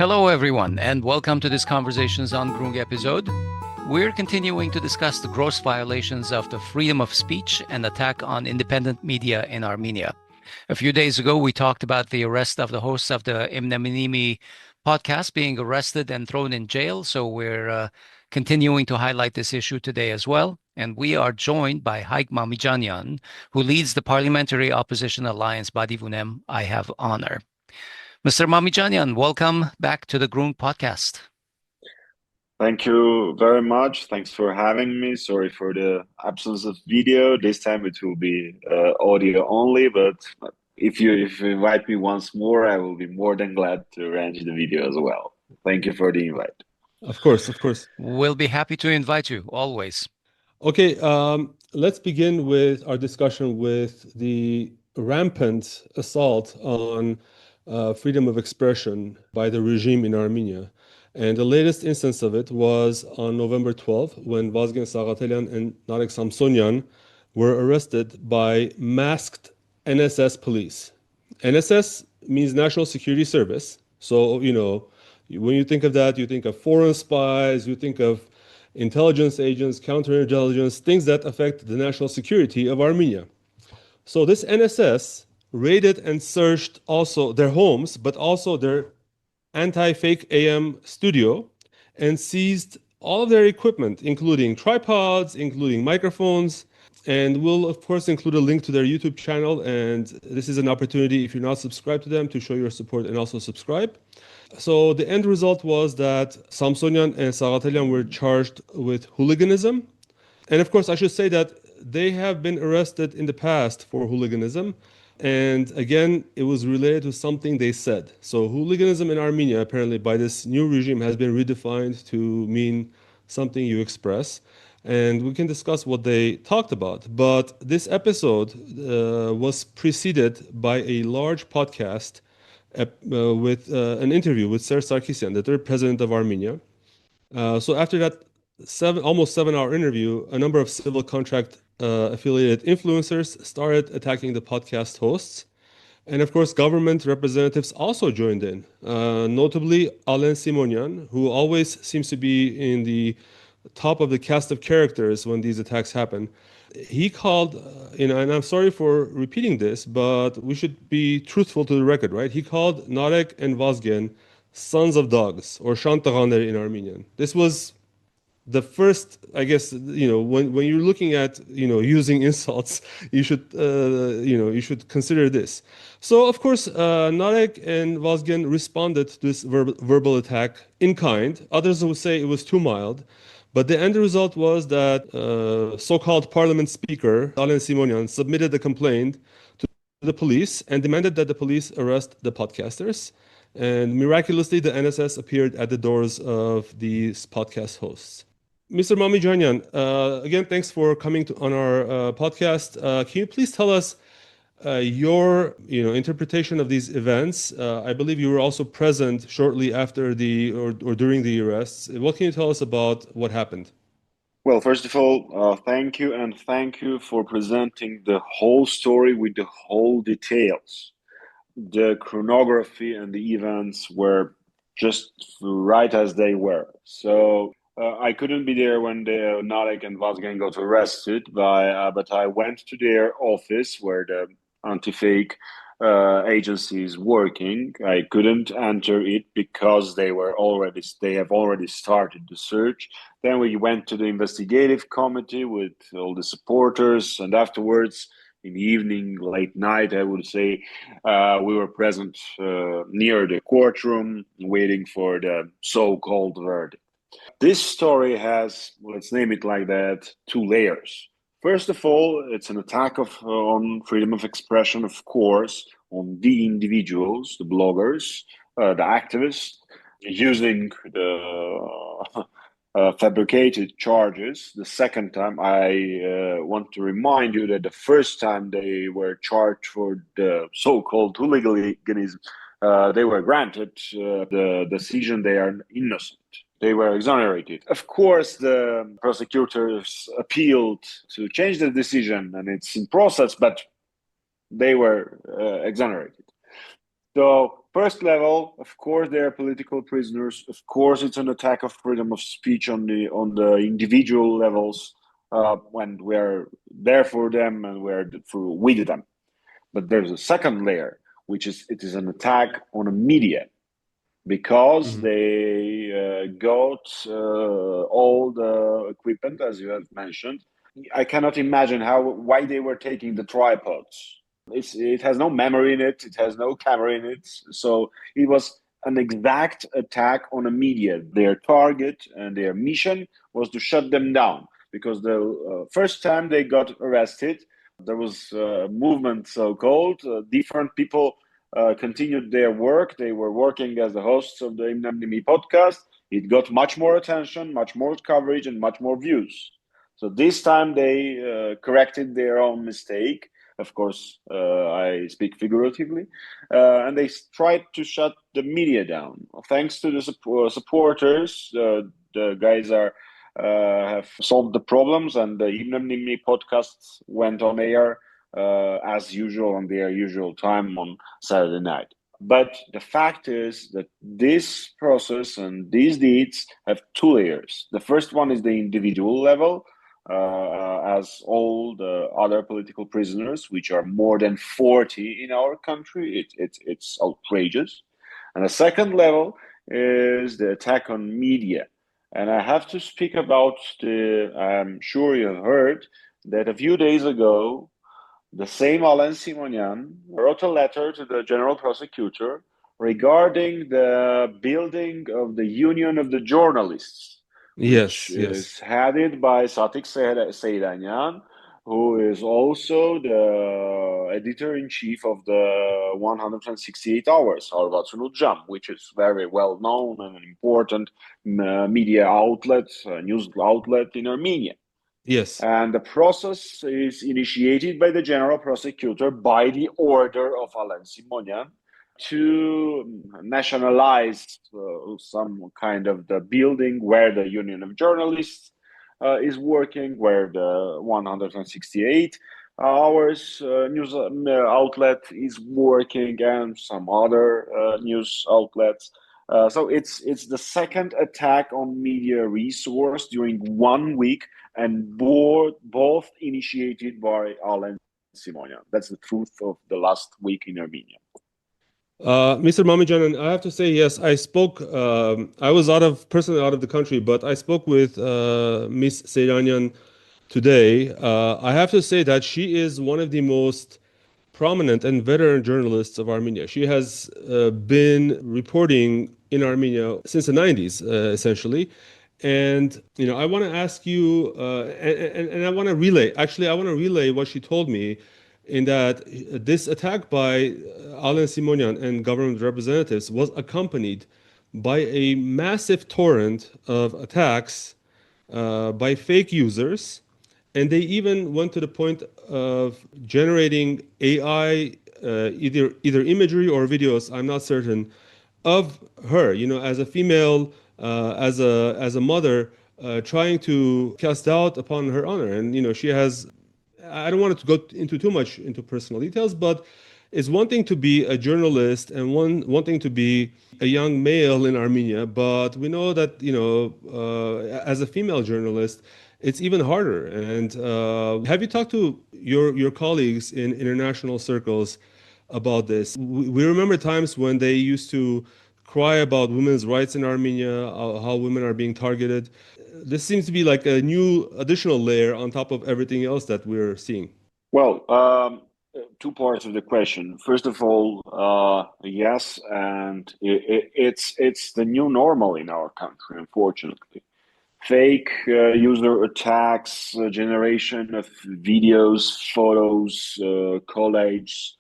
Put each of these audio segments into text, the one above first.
Hello, everyone, and welcome to this Conversations on Groong episode. We're continuing to discuss the gross violations of the freedom of speech and attack on independent media in Armenia. A few days ago, we talked about the arrest of the hosts of the Imnemnimi podcast being arrested and thrown in jail, so we're continuing to highlight this issue today as well. And we are joined by Hayk Mamijanyan, who leads the Parliamentary Opposition Alliance Pativ Unem. I have honor. Mr. Mamijanyan, welcome back to the Groong podcast. Thank you very much. Thanks for having me. Sorry for the absence of video. This time it will be audio only, but if you invite me once more, I will be more than glad to arrange the video as well. Thank you for the invite. Of course. We'll be happy to invite you, always. Okay, let's begin with our discussion with the rampant assault on freedom of expression by the regime in Armenia. And the latest instance of it was on November 12th, when Vazgen Sagatelyan and Narek Samsonyan were arrested by masked NSS police. NSS means National Security Service. So, when you think of that, you think of foreign spies, you think of intelligence agents, counterintelligence, things that affect the national security of Armenia. So this NSS raided and searched also their homes, but also their anti-fake AM studio, and seized all of their equipment, including tripods, including microphones, and we'll of course include a link to their YouTube channel. And this is an opportunity, if you're not subscribed to them, to show your support and also subscribe. So the end result was that Samsonyan and Sagatelyan were charged with hooliganism. And of course, I should say that they have been arrested in the past for hooliganism. And again, it was related to something they said. So hooliganism in Armenia, apparently by this new regime, has been redefined to mean something you express. And we can discuss what they talked about. But this episode was preceded by a large podcast with an interview with Ser Sarkisyan, the third president of Armenia. So after that almost 7-hour interview, a number of civil contract affiliated influencers started attacking the podcast hosts. And of course, government representatives also joined in, notably Alen Simonyan, who always seems to be in the top of the cast of characters when these attacks happen. He called, and I'm sorry for repeating this, but we should be truthful to the record, right? He called Narek and Vazgen sons of dogs, or shantaghaner in Armenian. This was the first, I guess, when you're looking at, using insults, you should consider this. So, of course, Narek and Vazgen responded to this verbal attack in kind. Others would say it was too mild. But the end result was that so-called parliament speaker, Alen Simonyan, submitted a complaint to the police and demanded that the police arrest the podcasters. And miraculously, the NSS appeared at the doors of these podcast hosts. Mr. Mamijanyan, again, thanks for coming on our podcast. Can you please tell us your interpretation of these events? I believe you were also present shortly after or during the arrests. What can you tell us about what happened? Well, first of all, thank you for presenting the whole story with the whole details. The chronography and the events were just right as they were. So I couldn't be there when the Narek and Vazgen got arrested, but I went to their office where the anti-fake agency is working. I couldn't enter it because they have already started the search. Then we went to the investigative committee with all the supporters, and afterwards, in the evening, late night, I would say, we were present near the courtroom, waiting for the so-called verdict. This story has, let's name it like that, 2 layers. First of all, it's an attack on freedom of expression, of course, on the individuals, the bloggers, the activists, using the fabricated charges. The second time, I want to remind you that the first time they were charged for the so-called hooliganism, they were granted the decision they are innocent. They were exonerated. Of course, the prosecutors appealed to change the decision, and it's in process, but they were exonerated. So first level, of course, they are political prisoners. Of course, it's an attack of freedom of speech on the individual levels, when we're there for them and we're with them. But there's a second layer, which is it is an attack on the media, because they got all the equipment, as you have mentioned. I cannot imagine why they were taking the tripods. It has no memory in it. It has no camera in it. So it was an exact attack on the media. Their target and their mission was to shut them down, because the first time they got arrested, there was a movement, so-called. Different people continued their work. They were working as the hosts of the Imnemnimi podcast. It got much more attention, much more coverage, and much more views. So this time they corrected their own mistake. Of course, I speak figuratively. And they tried to shut the media down. Thanks to the supporters, the guys have solved the problems, and the Imnemnimi podcasts went on air as usual on their usual time on Saturday night. But the fact is that this process and these deeds have two layers. The first one is the individual level, as all the other political prisoners, which are more than 40 in our country. It's outrageous. And the second level is the attack on media. And I have to speak about I'm sure you have heard that a few days ago, the same Alen Simonyan wrote a letter to the general prosecutor regarding the building of the Union of the Journalists, which is headed by Satik Seyranyan, who is also the editor-in-chief of the 168 Hours, which is very well known and an important media outlet, news outlet in Armenia. Yes. And the process is initiated by the general prosecutor by the order of Alen Simonyan to nationalize some kind of the building where the Union of Journalists is working, where the 168 Hours news outlet is working, and some other news outlets. So it's the second attack on media resource during 1 week, and both initiated by Alen Simonyan. That's the truth of the last week in Armenia. Mr. Mamijanyan, I have to say, yes, I spoke. I was personally out of the country, but I spoke with Ms. Seyranyan today. I have to say that she is one of the most prominent and veteran journalists of Armenia. She has been reporting in Armenia since the 90s, essentially. And I want to ask you, and I want to relay. Actually, I want to relay what she told me, in that this attack by Alen Simonyan and government representatives was accompanied by a massive torrent of attacks by fake users, and they even went to the point of generating AI, either imagery or videos, I'm not certain, of her, as a female, as a mother, trying to cast doubt upon her honor. And she has, I don't want to go into too much into personal details, but it's one thing to be a journalist and one thing to be a young male in Armenia, but we know that as a female journalist, it's even harder. And have you talked to your colleagues in international circles about this? We remember times when they used to cry about women's rights in Armenia, how women are being targeted. This seems to be like a new additional layer on top of everything else that we're seeing. Well, two parts of the question. First of all, yes, and it's the new normal in our country, unfortunately. Fake user attacks, generation of videos, photos, collages.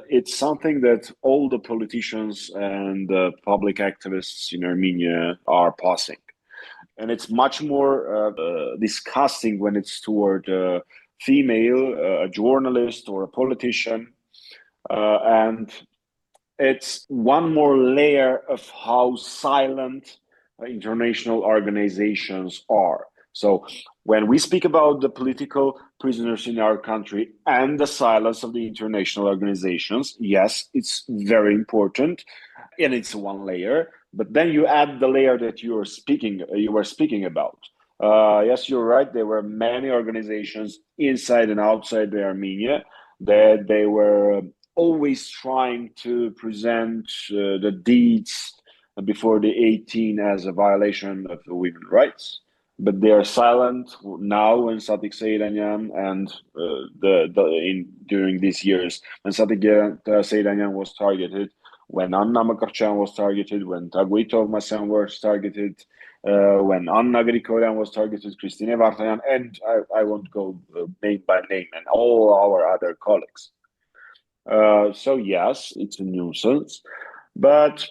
It's something that all the politicians and public activists in Armenia are passing. And it's much more disgusting when it's toward a female, a journalist or a politician. And it's one more layer of how silent international organizations are. So when we speak about the political prisoners in our country and the silence of the international organizations, yes, it's very important, and it's one layer. But then you add the layer that you were speaking about. Yes, you're right. There were many organizations inside and outside the Armenia that they were always trying to present the deeds before the 18 as a violation of women's rights. But they are silent now when Satik Seyranyan and during these years when Satik Seyranyan was targeted, when Anna Mamijanyan was targeted, when Taguitov Masan was targeted, when Anna Grigoryan was targeted, Christine Vartayan, and I won't go name by name, and all our other colleagues. So yes, it's a nuisance, but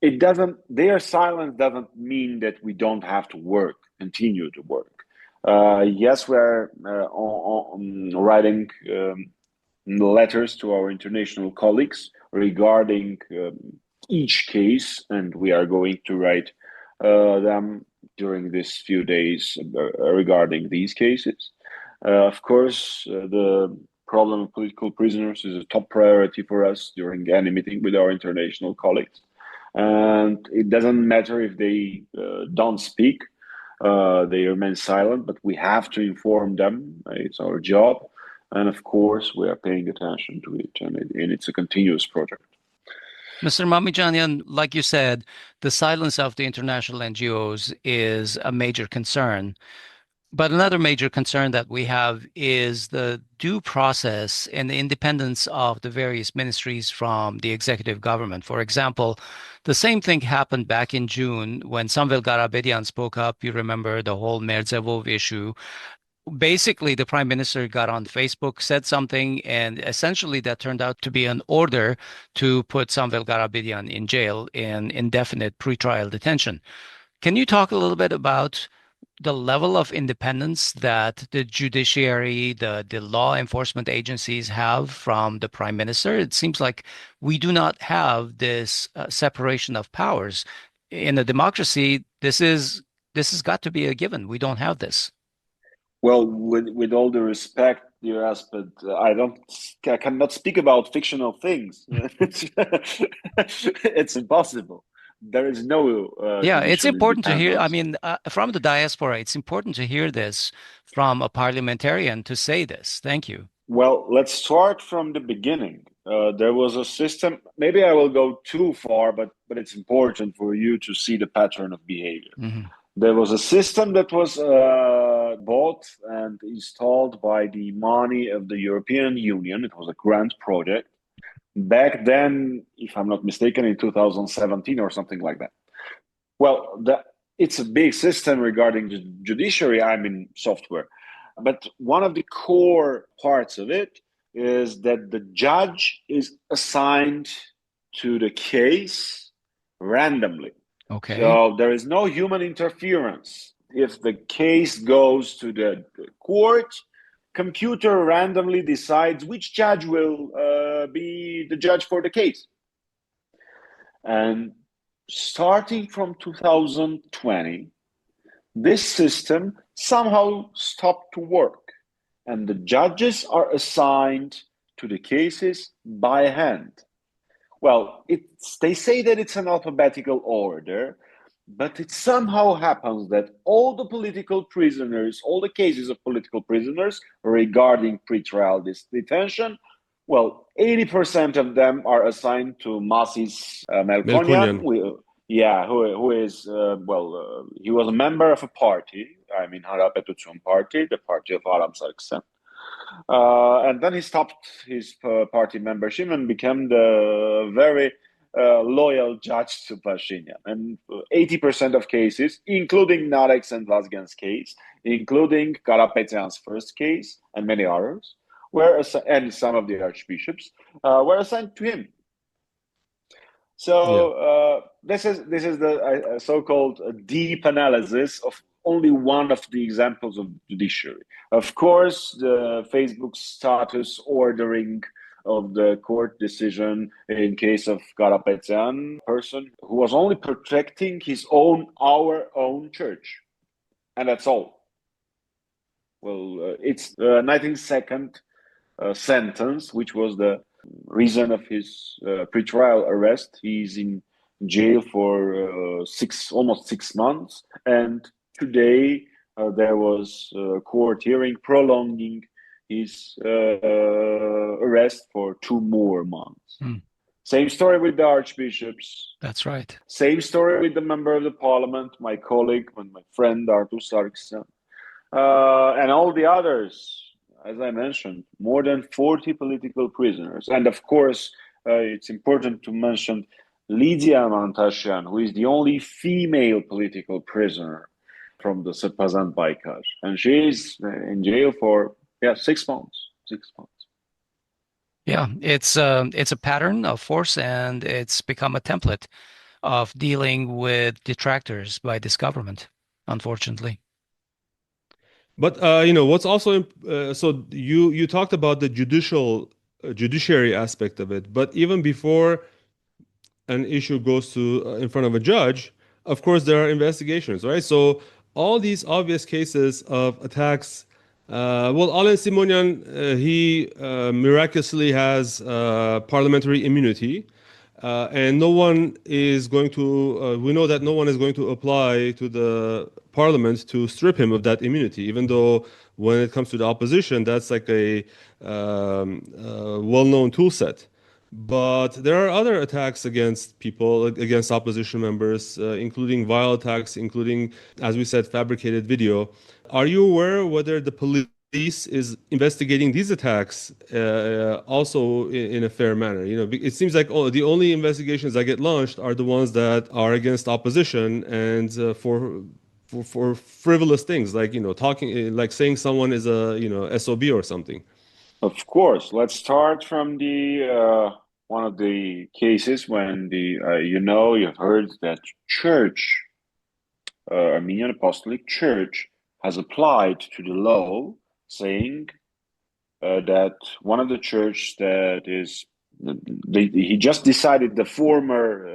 it doesn't. Their silence doesn't mean that we don't have to continue to work. Yes, we're writing letters to our international colleagues regarding each case, and we are going to write them during these few days regarding these cases. Of course, the problem of political prisoners is a top priority for us during any meeting with our international colleagues. And it doesn't matter if they don't speak, they remain silent, but we have to inform them. It's our job. And of course, we are paying attention to it, and it's a continuous project. Mr. Mamijanyan, like you said, the silence of the international NGOs is a major concern. But another major concern that we have is the due process and the independence of the various ministries from the executive government. For example, the same thing happened back in June when Samvel Garabedian spoke up. You remember the whole Merzevov issue. Basically, the prime minister got on Facebook, said something, and essentially that turned out to be an order to put Samvel Garabedian in jail in indefinite pretrial detention. Can you talk a little bit about the level of independence that the judiciary, the law enforcement agencies have from the prime minister? It seems like we do not have this separation of powers. In a democracy, this has got to be a given. We don't have this. Well, with all the respect, dear Asbed, I cannot speak about fictional things. It's impossible. There is no Yeah, it's judicial important to hear. I independence. mean, from the diaspora, it's important to hear this from a parliamentarian to say this. Thank you. Well, let's start from the beginning. There was a system. Maybe I will go too far, but it's important for you to see the pattern of behavior. Mm-hmm. There was a system that was bought and installed by the money of the European Union. It was a grant project. Back then, if I'm not mistaken, in 2017 or something like that. Well, it's a big system regarding the judiciary, I mean, software. But one of the core parts of it is that the judge is assigned to the case randomly. Okay. So there is no human interference. If the case goes to the court, computer randomly decides which judge will be the judge for the case. And starting from 2020, this system somehow stopped to work, and the judges are assigned to the cases by hand. Well, they say that it's an alphabetical order, but it somehow happens that all the political prisoners, all the cases of political prisoners regarding pretrial detention, well, 80% of them are assigned to Masis Melkonyan, who is, he was a member of a party, I mean, Harapetuchun party, the party of Aram Sarkisyan. And then he stopped his party membership and became the very loyal judge to Pashinyan. And 80% of cases, including Narek's and Vazgen's case, including Karapetyan's first case, and many others, and some of the archbishops, were assigned to him. So this is the so-called deep analysis of only one of the examples of judiciary. Of course, the Facebook status ordering of the court decision in case of Karapetyan, person who was only protecting our own church, and that's all. It's the 19th sentence, which was the reason of his pretrial arrest. He's in jail for almost 6 months, and today there was a court hearing prolonging his arrest for 2 more months. Same story with the archbishops. That's right. Same story with the member of the parliament, my colleague and my friend Artur Sargsyan, and all the others. As I mentioned, more than 40 political prisoners. And of course, it's important to mention Lydia Mantasyan, who is the only female political prisoner from the Sepazan Baykar. And she is in jail for 6 months. 6 months. Yeah, it's a pattern of force, and it's become a template of dealing with detractors by this government, unfortunately. But what's also so you talked about the judiciary aspect of it, but even before an issue goes to in front of a judge, of course there are investigations, right? So all these obvious cases of attacks. Alen Simonyan, he miraculously has parliamentary immunity. And no one is going to, we know that no one is going to apply to the parliament to strip him of that immunity, even though when it comes to the opposition, that's like a well-known tool set. But there are other attacks against people, against opposition members, including vile attacks, including, as we said, fabricated video. Are you aware whether the police is investigating these attacks also in a fair manner? It seems like the only investigations that get launched are the ones that are against opposition and for frivolous things like talking, like saying someone is a SOB or something. Of course, let's start from the one of the cases when you've heard that church, Armenian Apostolic Church, has applied to the law saying that one of the church that is, he just decided the former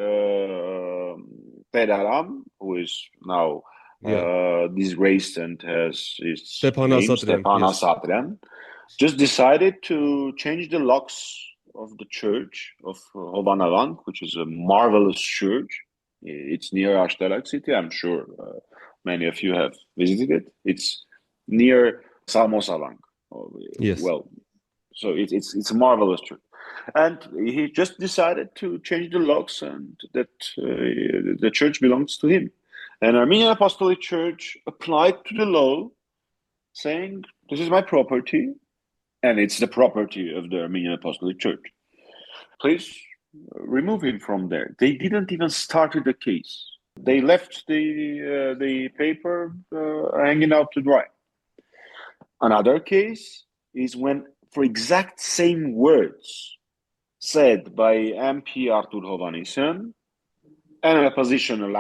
Pedaram, who is now disgraced and has his Stepana name, Satran, Stepana yes. Satran, just decided to change the locks of the church of Hovanavank, which is a marvelous church. It's near Ashtarak city. I'm sure many of you have visited it. It's near Salmosavank. Yes. Well, so it's a marvelous church. And he just decided to change the locks and that the church belongs to him. And Armenian Apostolic Church applied to the law saying, this is my property, and it's the property of the Armenian Apostolic Church. Please remove him from there. They didn't even start the case. They left the paper hanging out to dry. Another case is when, for exact same words said by MP Artur Hovhannisyan, an oppositional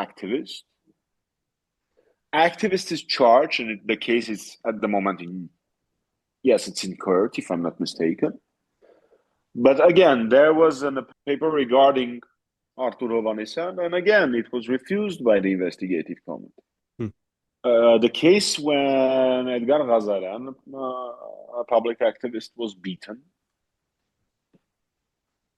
activist is charged, and the case is at the moment it's in court, if I'm not mistaken. But again, there was a paper regarding Artur Hovhannisyan, and again, it was refused by the investigative committee. The case when Edgar Ghazaryan, a public activist, was beaten.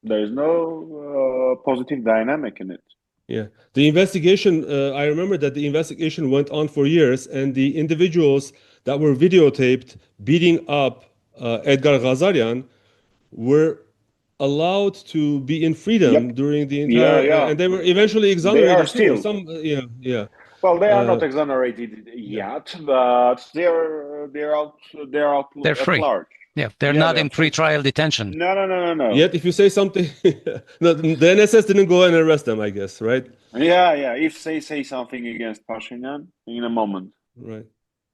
There is no positive dynamic in it. Yeah, the investigation, I remember that the investigation went on for years, and the individuals that were videotaped beating up Edgar Ghazaryan were allowed to be in freedom during the entire, and they were eventually exonerated. They are still. Well, they are not exonerated yet, but they're out They're free. Large. Yeah, they're not in pre-trial detention. No. Yet, if you say something, no, the NSS didn't go and arrest them, I guess, right? Yeah. If they say something against Pashinyan, in a moment. Right.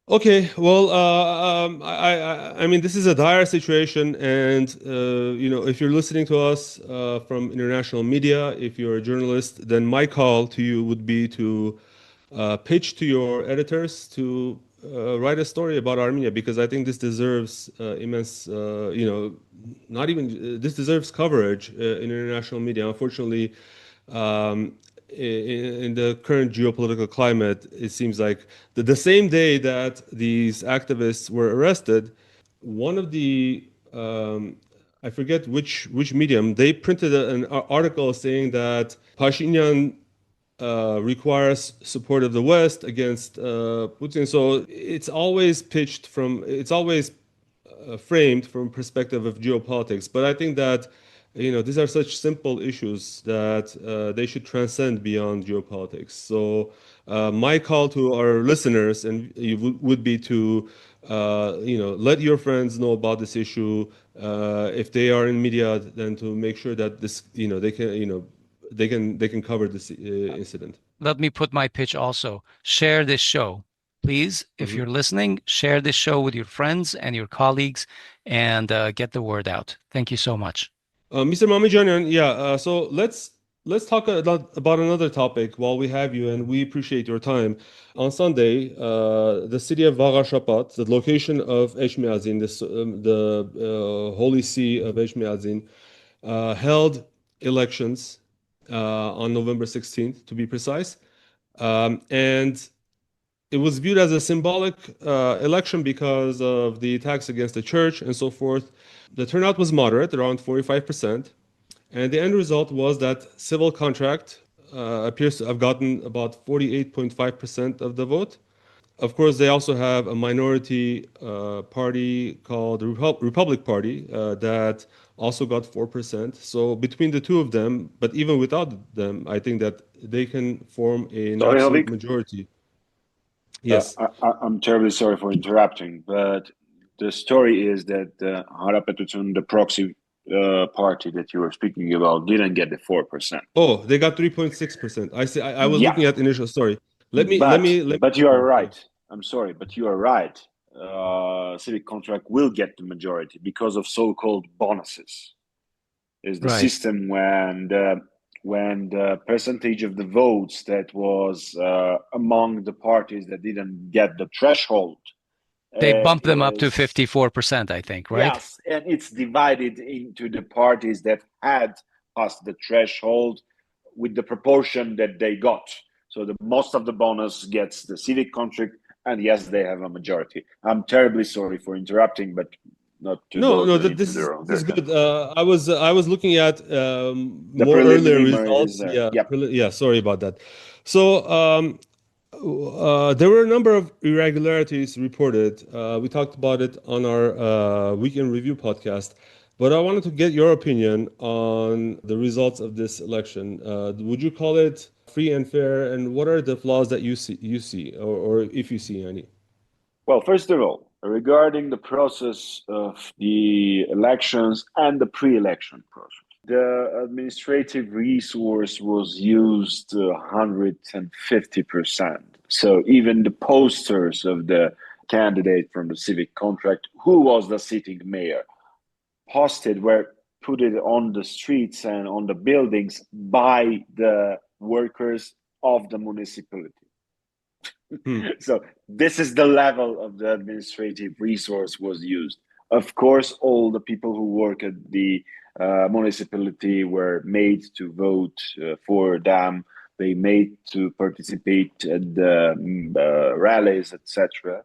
Okay. Well, I mean, this is a dire situation, and if you're listening to us from international media, if you're a journalist, then my call to you would be to pitch to your editors to write a story about Armenia, because I think this deserves immense, this deserves coverage in international media. Unfortunately, in the current geopolitical climate, it seems like the same day that these activists were arrested, one of the I forget which medium, they printed an article saying that Pashinyan requires support of the West against Putin. So it's always framed from perspective of geopolitics. But I think that these are such simple issues that they should transcend beyond geopolitics. So my call to our listeners would be to let your friends know about this issue. If they are in media, then to make sure that this they can cover this incident. Let me put my pitch also. Share this show. Please, if you're listening, share this show with your friends and your colleagues and get the word out. Thank you so much. Mr. Mamijanyan, so let's talk about another topic while we have you, and we appreciate your time. On Sunday, the city of Vagharshapat, the location of Echmiadzin, the holy see of Echmiadzin, held elections on November 16th, to be precise. And it was viewed as a symbolic election because of the attacks against the church and so forth. The turnout was moderate, around 45%. And the end result was that civil contract appears to have gotten about 48.5% of the vote. Of course, they also have a minority party called the Republic Party that also got 4%. So between the two of them, but even without them, I think that they can form an absolute majority. Yes. I'm terribly sorry for interrupting, but the story is that Harapetutun, the proxy party that you were speaking about, didn't get the 4%. Oh, they got 3.6%. I see. I was looking at initial. Sorry. Let me. But you are right. I'm sorry, but you are right. Civic contract will get the majority because of so-called bonuses. Is the system when the percentage of the votes that was among the parties that didn't get the threshold. They bumped them up to 54%, I think, right? Yes, and it's divided into the parties that had passed the threshold with the proportion that they got. So most of the bonus gets the civic contract, and yes, they have a majority. I'm terribly sorry for interrupting, but not to this is good. I was looking at more earlier results. Sorry about that. So there were a number of irregularities reported. We talked about it on our weekend review podcast, but I wanted to get your opinion on the results of this election. Would you call it free and fair, and what are the flaws that you see, or if you see any? Well, first of all, regarding the process of the elections and the pre-election process, the administrative resource was used 150%. So even the posters of the candidate from the civic contract, who was the sitting mayor, were put it on the streets and on the buildings by the workers of the municipality. So this is the level of the administrative resource was used. Of course, all the people who work at the municipality were made to vote for them. They made to participate at the rallies, etc.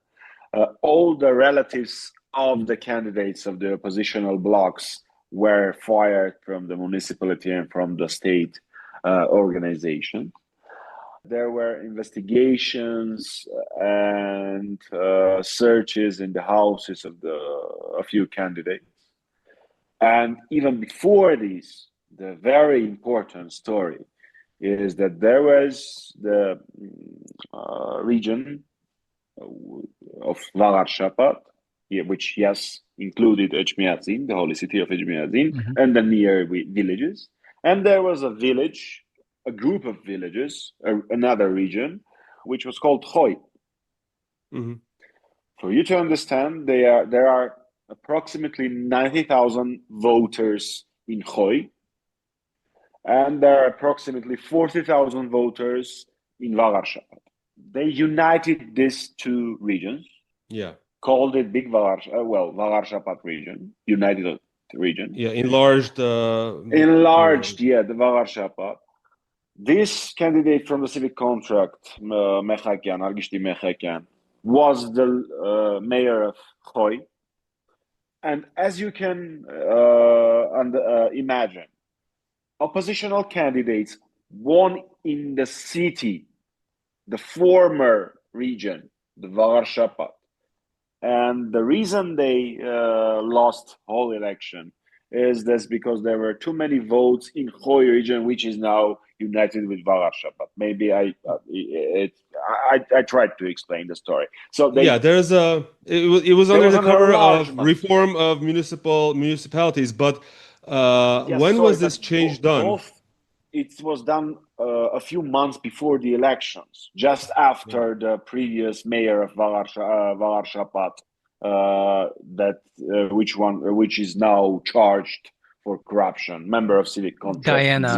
All the relatives of the candidates of the oppositional blocks were fired from the municipality and from the state organization. There were investigations and searches in the houses of a few candidates. And even before these, the very important story is that there was the region of Vagharshapat, which, yes, included Echmiadzin, the holy city of Echmiadzin, and the near villages. And there was a village, a group of villages, another region, which was called Khoy. For you to understand, there are approximately 90,000 voters in Khoy, and there are approximately 40,000 voters in Vagharshapat. They united these two regions, called it Big Vagharshapat region, united region. Enlarged. The Vagharshapat. This candidate from the civic contract, Mehakyan, was the mayor of Khoy. And as you can imagine, oppositional candidates won in the city, the former region, the Vagharshapat. And the reason they lost whole election is this because there were too many votes in Khoy region, which is now united with Vagharshapat. Maybe I tried to explain the story. So there's it was under was the an cover of enlargement. reform of municipalities, but when was this change done? It was done a few months before the elections, just after the previous mayor of Vagharshapat, which is now charged for corruption, member of civic contract. Diana.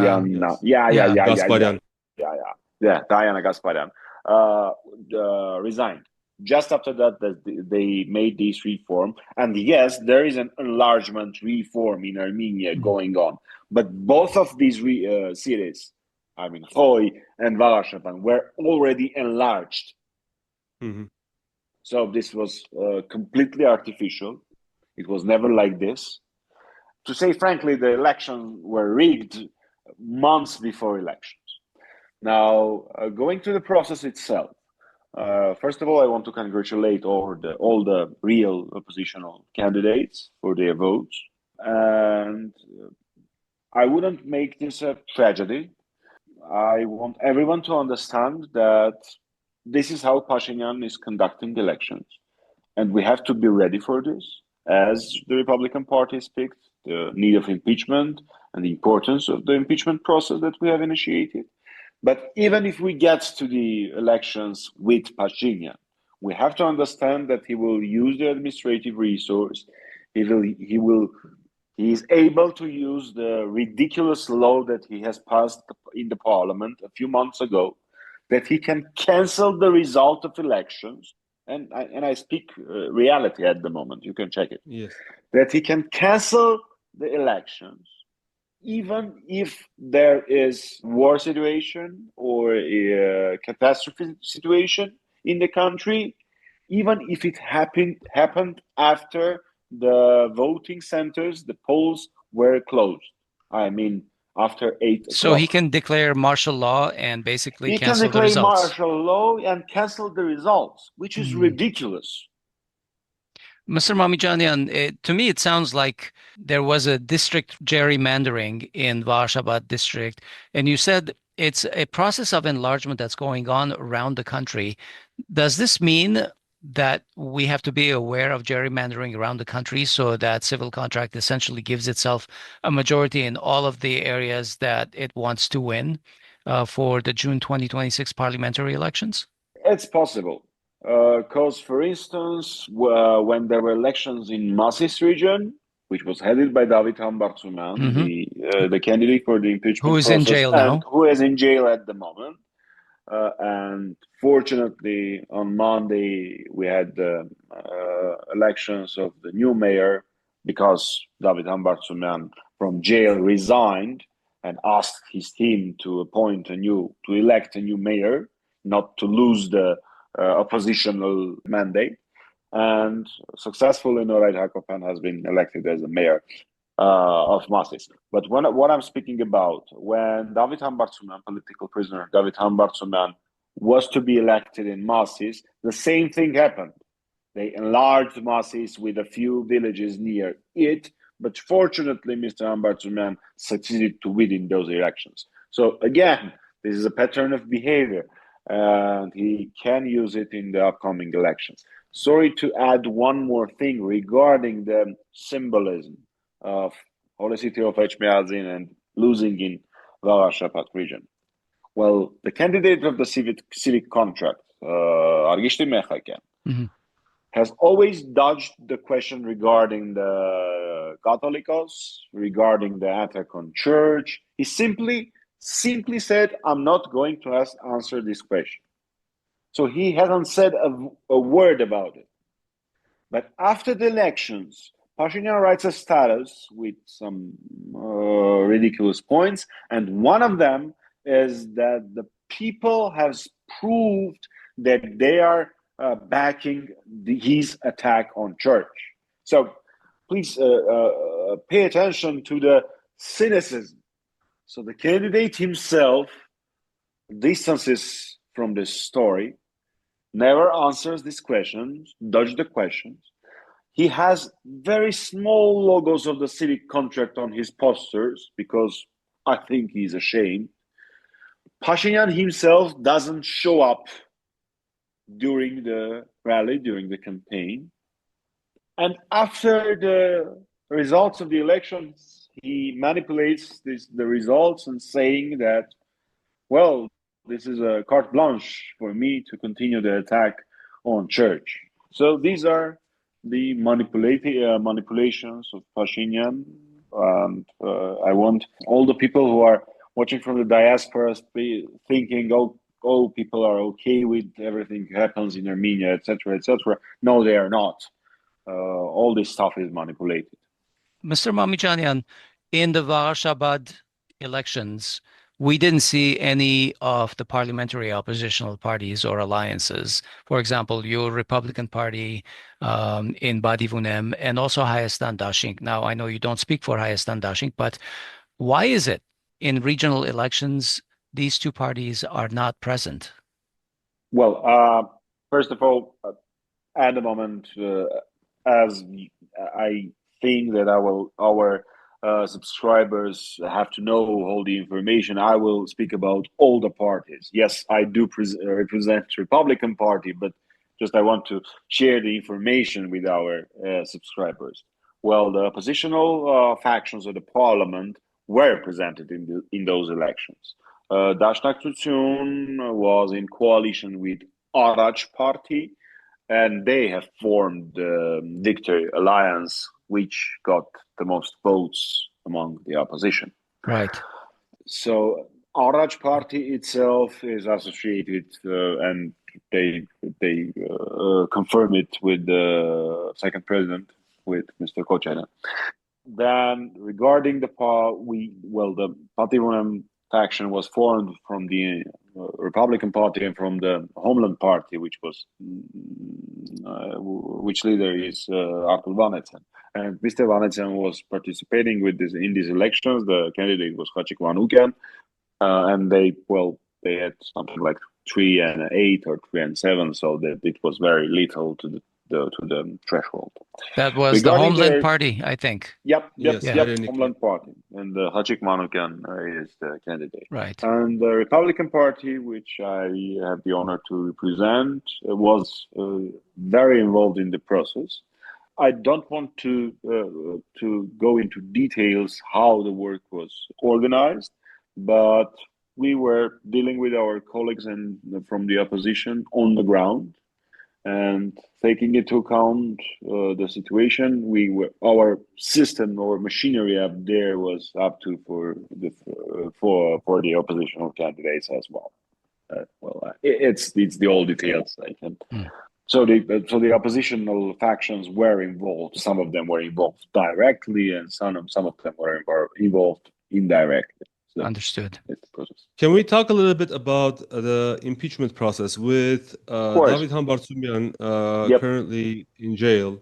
Gasparyan. Diana Gasparyan resigned. Just after that, they made this reform. And yes, there is an enlargement reform in Armenia going on. But both of these cities, Khoy and Vagharshapat, were already enlarged. Mm-hmm. So this was completely artificial. It was never like this. To say frankly, the elections were rigged months before elections. Now, going to the process itself, first of all, I want to congratulate all the real oppositional candidates for their votes. And I wouldn't make this a tragedy. I want everyone to understand that this is how Pashinyan is conducting elections. And we have to be ready for this. As the Republican Party speaks, the need of impeachment and the importance of the impeachment process that we have initiated. But even if we get to the elections with Pashinyan, we have to understand that he will use the administrative resource. He is able to use the ridiculous law that he has passed in the parliament a few months ago, that he can cancel the result of elections. And I speak reality at the moment. You can check it. Yes. That he can cancel the elections, even if there is war situation or a catastrophe situation in the country, even if it happened after the voting centers, the polls were closed. After 8 o'clock. So he can declare martial law and basically cancel the results. He can declare martial law and cancel the results, which is ridiculous. Mr. Mamijanyan, to me, it sounds like there was a district gerrymandering in Vagharshapat district, and you said it's a process of enlargement that's going on around the country. Does this mean that we have to be aware of gerrymandering around the country so that civil contract essentially gives itself a majority in all of the areas that it wants to win for the June 2026 parliamentary elections? It's possible. Because, for instance, when there were elections in Masis region, which was headed by David Hambartsuman, the candidate for the impeachment who is process, in jail now, who is in jail at the moment. And fortunately, on Monday, we had the elections of the new mayor because David Hambartsuman from jail resigned and asked his team to elect a new mayor, not to lose the oppositional mandate. And successfully, Noray Hakopan has been elected as the mayor of Masis. But what I'm speaking about, when David Hambartsuman, political prisoner David Hambartsuman, was to be elected in Masis, the same thing happened. They enlarged Masis with a few villages near it, but fortunately, Mr. Hambartsuman succeeded to win in those elections. So again, this is a pattern of behavior, and he can use it in the upcoming elections. Sorry to add one more thing regarding the symbolism of Holy City of Hayk Mamijanyan and losing in Vagharshapat region. Well, the candidate of the civic contract, Argishti Mehakyan, has always dodged the question regarding the Catholicos, regarding the attack on church. He simply said, I'm not going to answer this question. So he hasn't said a word about it. But after the elections, Pashinyan writes a status with some ridiculous points, and one of them is that the people have proved that they are backing his attack on church. So please pay attention to the cynicism. So the candidate himself distances from this story, never answers these questions, dodge the questions. He has very small logos of the civic contract on his posters because I think he's ashamed. Pashinyan himself doesn't show up during the rally, during the campaign. And after the results of the elections, he manipulates the results and saying that, well, this is a carte blanche for me to continue the attack on church. So these are the manipulations of Pashinyan. And I want all the people who are watching from the diaspora thinking, oh, people are okay with everything happens in Armenia, etc., etc. No, they are not. All this stuff is manipulated. Mr. Mamijanyan, in the Vagharshapat elections, we didn't see any of the parliamentary oppositional parties or alliances. For example, your Republican Party in Pativ Unem and also Hayastan Dashing. Now, I know you don't speak for Hayastan Dashing, but why is it in regional elections these two parties are not present? Well, first of all, at the moment, as I think that our subscribers have to know all the information, I will speak about all the parties. Yes, I do represent Republican Party, but just I want to share the information with our subscribers. Well, the oppositional factions of the parliament were presented in those elections. Dashnak Tutsun was in coalition with Araj Party, and they have formed the Victory Alliance, which got the most votes among the opposition. Right. So Araj Party itself is associated, and they confirm it with the second president, with Mr. Kochana. Then regarding the Pativ faction was formed from the Republican Party and from the Homeland Party, which leader is Artur Vanetsen. And Mr. Vanetsen was participating in these elections. The candidate was Hayk Mamijanyan, and they had something like 3 and 8 or 3 and 7, so that it was very little to the threshold. That was regarding the Homeland Party, I think. Yep, Homeland Party, and Hayk Mamijanyan is the candidate. Right. And the Republican Party, which I have the honor to represent, was very involved in the process. I don't want to go into details how the work was organized, but we were dealing with our colleagues and from the opposition on the ground, and taking into account the situation, our system or machinery up there was up to for the oppositional candidates as well. It's the old details. So the oppositional factions were involved. Some of them were involved directly, and some of them were involved indirectly. So understood. Can we talk a little bit about the impeachment process with David Hambartsumyan currently in jail?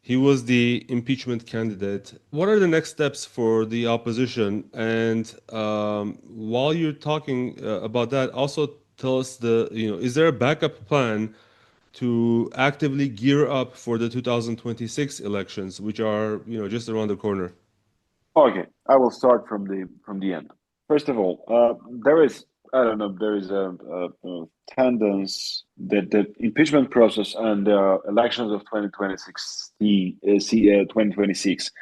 He was the impeachment candidate. What are the next steps for the opposition? And while you're talking about that, also tell us is there a backup plan to actively gear up for the 2026 elections, which are just around the corner? Okay, I will start from the end. First of all, there is a tendency that the impeachment process and the elections of 2026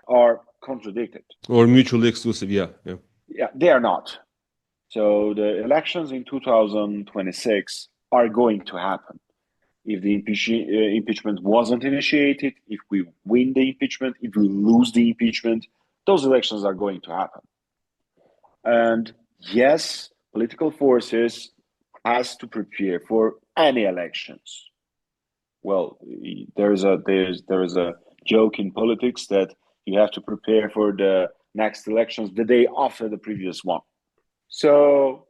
are contradicted. Or mutually exclusive, yeah. Yeah, they are not. So the elections in 2026 are going to happen. If the impeachment wasn't initiated, if we win the impeachment, if we lose the impeachment, those elections are going to happen. And yes, political forces has to prepare for any elections. Well, there is a joke in politics that you have to prepare for the next elections the day after the previous one. So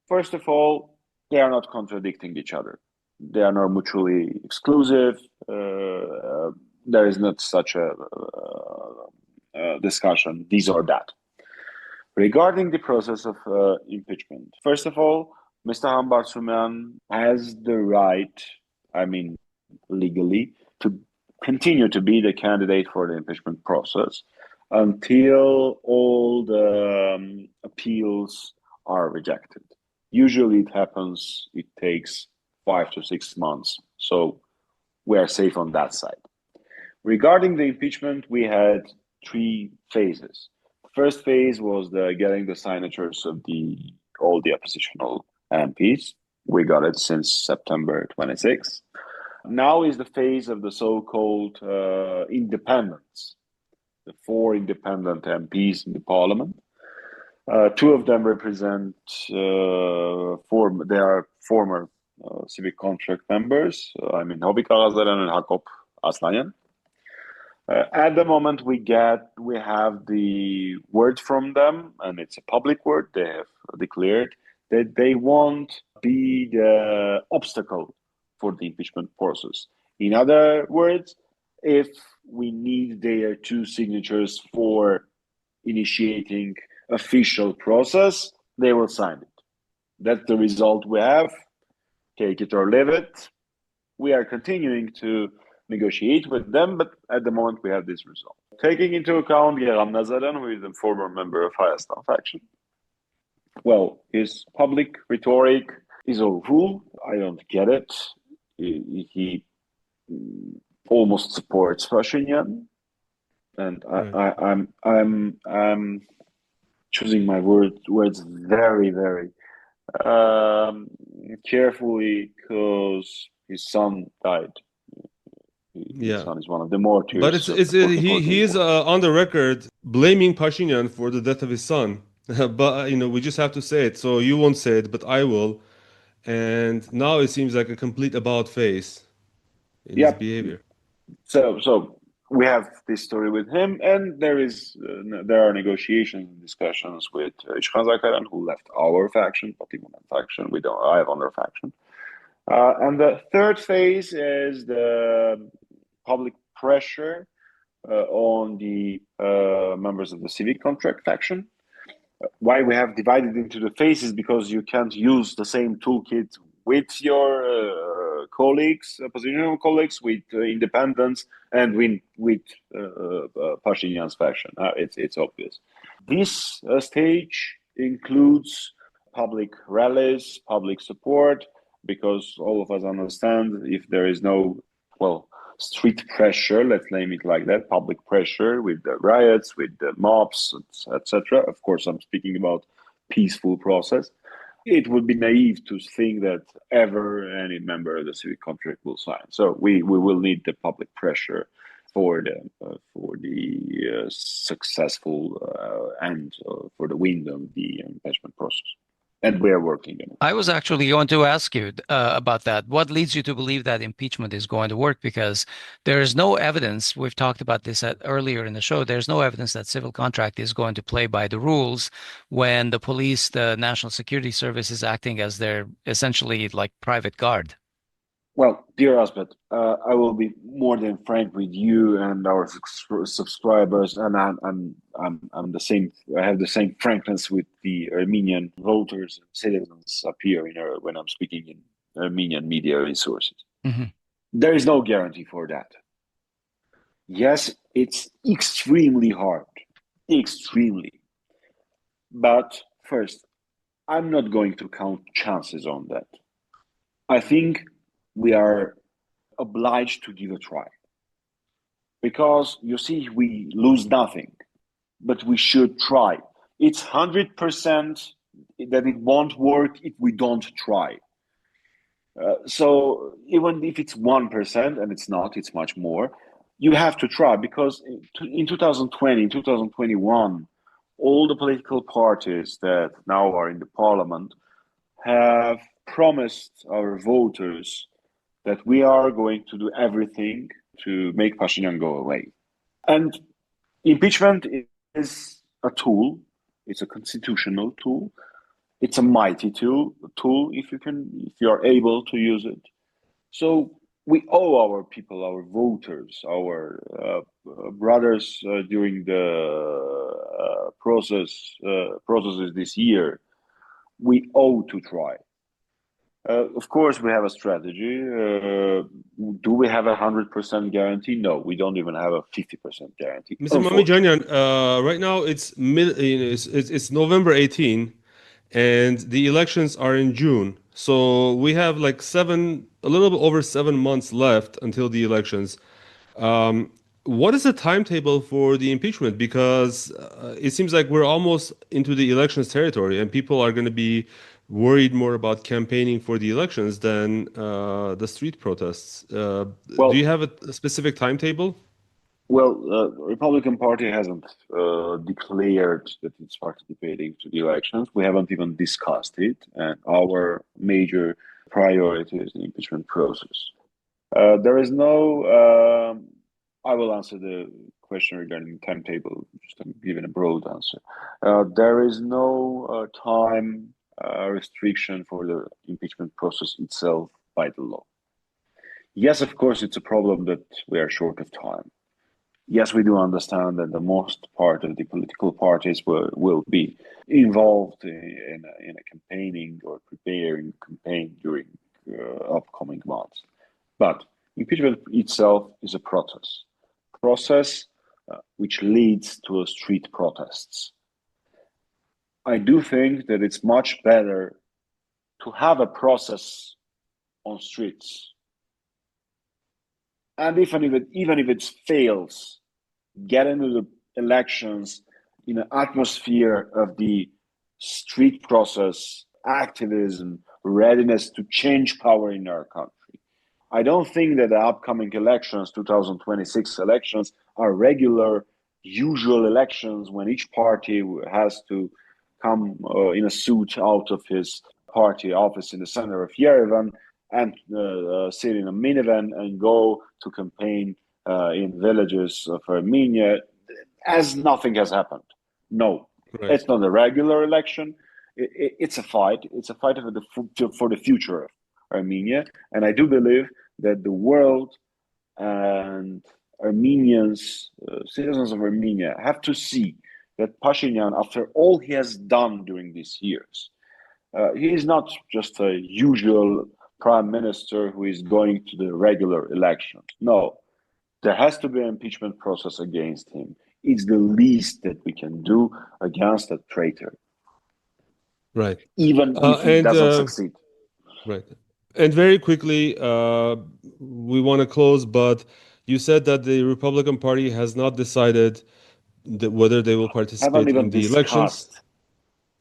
First of all, they are not contradicting each other. They are not mutually exclusive. There is not such a discussion, this or that. Regarding the process of impeachment, first of all, Mr. Hambarsuman has the right, legally, to continue to be the candidate for the impeachment process until all the appeals are rejected. Usually it takes 5 to 6 months. So we are safe on that side. Regarding the impeachment, we had 3 phases. The first phase was getting the signatures of all the oppositional MPs. We got it since September 26th. Now is the phase of the so-called independents, the 4 independent MPs in the parliament. 2 of them represent, they are former civic contract members. Hovik Manucharyan and Hayk Mamijanyan. At the moment, we have the word from them, and it's a public word. They have declared that they won't be the obstacle for the impeachment process. In other words, if we need their 2 signatures for initiating official process, they will sign it. That's the result we have. Take it or leave it. We are continuing to negotiate with them, but at the moment we have this result. Taking into account Mamijanyan, who is a former member of Hayastan faction, well, his public rhetoric is all fool. I don't get it. He almost supports Pashinyan, and I'm choosing my words very, very carefully, because his son died. His son is one of the martyrs. But he is on the record blaming Pashinyan for the death of his son. But we just have to say it. So you won't say it, but I will. And now it seems like a complete about face in his behavior. So we have this story with him, and there are negotiations and discussions with Ishkhan Zakaran, who left our faction, Pativ faction. I have another faction. And the third phase is the public pressure on the members of the civic contract faction. Why we have divided into the phases, because you can't use the same toolkit with your colleagues, oppositional colleagues, with independents, and with Pashinyan's faction. It's obvious. This stage includes public rallies, public support, because all of us understand if there is no, street pressure, let's name it like that, public pressure with the riots, with the mobs, etc. Of course, I'm speaking about peaceful process. It would be naive to think that ever any member of the civic contract will sign. So we will need the public pressure for the successful end, for the win of the impeachment process. And we are working on it. I was actually going to ask you about that. What leads you to believe that impeachment is going to work? Because there is no evidence. We've talked about this earlier in the show. There's no evidence that civil contract is going to play by the rules when the police, the National Security Service, is acting as their essentially like private guard. Well, dear Asbed, I will be more than frank with you and our subscribers, and I'm the same. I have the same frankness with the Armenian voters and citizens up here when I'm speaking in Armenian media resources. Mm-hmm. There is no guarantee for that. Yes, it's extremely hard, extremely. But first, I'm not going to count chances on that. I think we are obliged to give a try. Because, you see, we lose nothing, but we should try. It's 100% that it won't work if we don't try. So even if it's 1%, and it's not, it's much more, you have to try, because in 2020, in 2021, all the political parties that now are in the parliament have promised our voters that we are going to do everything to make Pashinyan go away. And impeachment is a tool. It's a constitutional tool. It's a mighty tool if you are able to use it. So we owe our people, our voters, our brothers during the processes this year. We owe to try. Of course, we have a strategy. Do we have 100% guarantee? No, we don't even have a 50% guarantee. Mr. Mamijanyan, right now it's November 18, and the elections are in June. So we have like a little bit over 7 months left until the elections. What is the timetable for the impeachment? Because it seems like we're almost into the elections territory, and people are going to be worried more about campaigning for the elections than the street protests. Do you have a specific timetable? Well, Republican Party hasn't declared that it's participating to the elections. We haven't even discussed it, and our major priority is the impeachment process. There is no. I will answer the question regarding the timetable, just giving a broad answer. There is no time restriction for the impeachment process itself by the law. Yes, of course, it's a problem that we are short of time. Yes, we do understand that the most part of the political parties will be involved in a campaigning or preparing campaign during upcoming months. But impeachment itself is a process which leads to street protests. I do think that it's much better to have a process on streets. And even if it fails, get into the elections in an atmosphere of the street process, activism, readiness to change power in our country. I don't think that the upcoming elections, 2026 elections, are regular, usual elections when each party has to come in a suit out of his party office in the center of Yerevan and sit in a minivan and go to campaign in villages of Armenia, as nothing has happened. No, right. It's not a regular election. It's a fight. It's a fight for the future of Armenia. And I do believe that the world and Armenians, citizens of Armenia, have to see that Pashinyan, after all he has done during these years, he is not just a usual prime minister who is going to the regular elections. No, there has to be an impeachment process against him. It's the least that we can do against a traitor. Right. Even if he doesn't succeed. Right. And very quickly, we want to close, but you said that the Republican Party has not decided whether they will participate in the elections.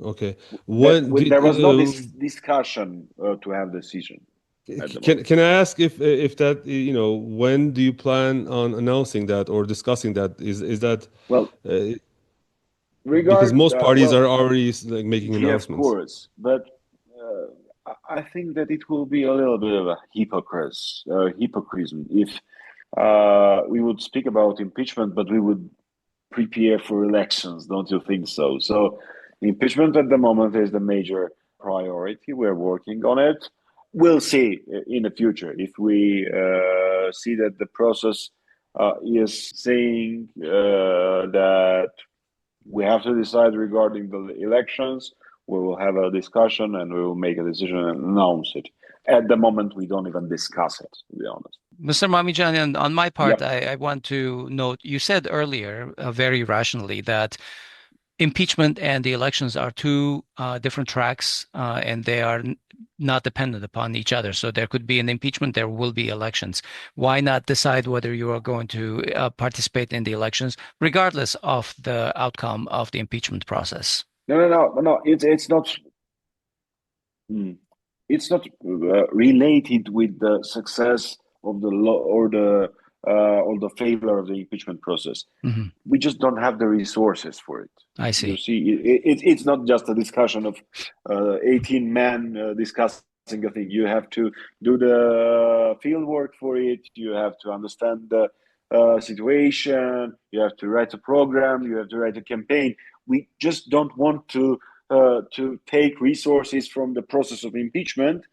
Okay. There was no discussion to have decision. Can I ask if that, when do you plan on announcing that or discussing that? Is that because most parties are already making announcements? Of course, but I think that it will be a little bit of a hypocrisy if we would speak about impeachment, but we would prepare for elections. Don't you think so? So impeachment at the moment is the major priority. We're working on it. We'll see in the future if we see that the process is saying that we have to decide regarding the elections. We will have a discussion and we will make a decision and announce it. At the moment, we don't even discuss it, to be honest. Mr. Mamijanyan, on my part, I want to note, you said earlier very rationally that impeachment and the elections are two different tracks and they are not dependent upon each other. So there could be an impeachment, there will be elections. Why not decide whether you are going to participate in the elections, regardless of the outcome of the impeachment process? No. It's not. It's not related with the success of the law or the failure of the impeachment process. Mm-hmm. We just don't have the resources for it. I see. You see, it's not just a discussion of 18 men discussing a thing. You have to do the field work for it. You have to understand the situation. You have to write a program. You have to write a campaign. We just don't want to to take resources from the process of impeachment,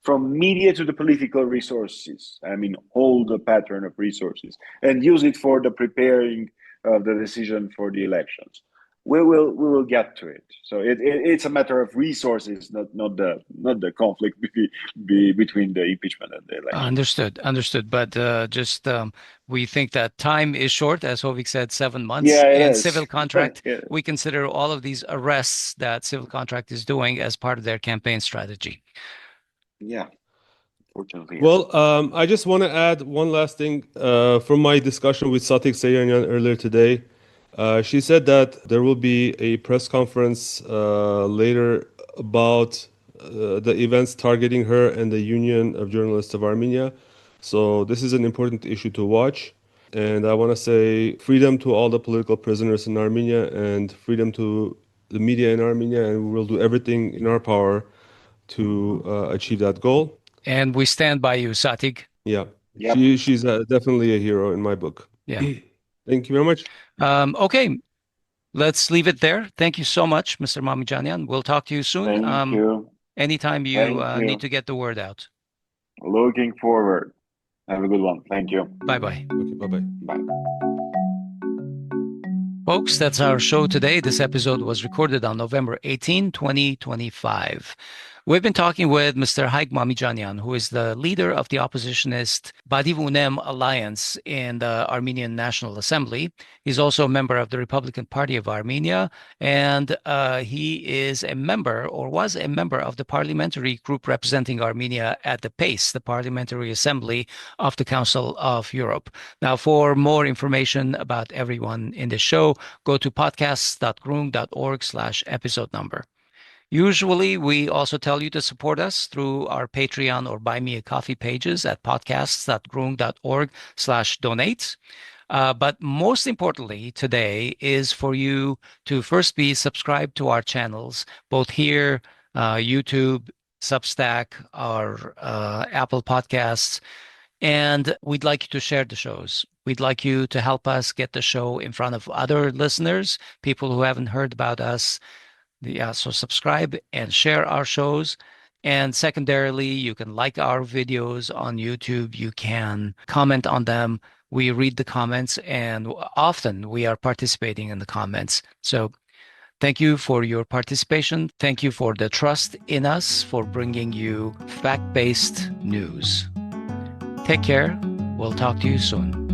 from media to the political resources. I mean, all the pattern of resources, and use it for the preparing of the decision for the elections. We will get to it. So it's a matter of resources, not the conflict between the impeachment and the election. Understood. But we think that time is short, as Hovik said, 7 months. Yeah, it and is. Civil contract, Yeah. we consider all of these arrests that civil contract is doing as part of their campaign strategy. Yeah. Fortunately. Well, I just want to add one last thing from my discussion with Satik Seyranyan earlier today. She said that there will be a press conference later about the events targeting her and the Union of Journalists of Armenia. So this is an important issue to watch. And I want to say freedom to all the political prisoners in Armenia and freedom to the media in Armenia. And we will do everything in our power to achieve that goal. And we stand by you, Satik. Yeah. Yep. She's definitely a hero in my book. Yeah. Thank you very much. Okay. Let's leave it there. Thank you so much, Mr. Mamijanyan. We'll talk to you soon. Thank you. Anytime you need to get the word out. Looking forward. Have a good one. Thank you. Bye-bye. Okay, bye-bye. Bye. Folks, that's our show today. This episode was recorded on November 18, 2025. We've been talking with Mr. Hayk Mamijanyan, who is the leader of the oppositionist Pativ Unem alliance in the Armenian National Assembly. He's also a member of the Republican Party of Armenia, and he is a member, or was a member, of the parliamentary group representing Armenia at the PACE, the Parliamentary Assembly of the Council of Europe. Now, for more information about everyone in the show, go to podcasts.groong.org/episode number. Usually, we also tell you to support us through our Patreon or Buy Me a Coffee pages at podcasts.groong.org/donate. But most importantly today is for you to first be subscribed to our channels, both here, YouTube, Substack, our Apple Podcasts, and we'd like you to share the shows. We'd like you to help us get the show in front of other listeners, people who haven't heard about us. So subscribe and share our shows. And secondarily, you can like our videos on YouTube. You can comment on them. We read the comments, and often we are participating in the comments. So thank you for your participation. Thank you for the trust in us for bringing you fact-based news. Take care. We'll talk to you soon.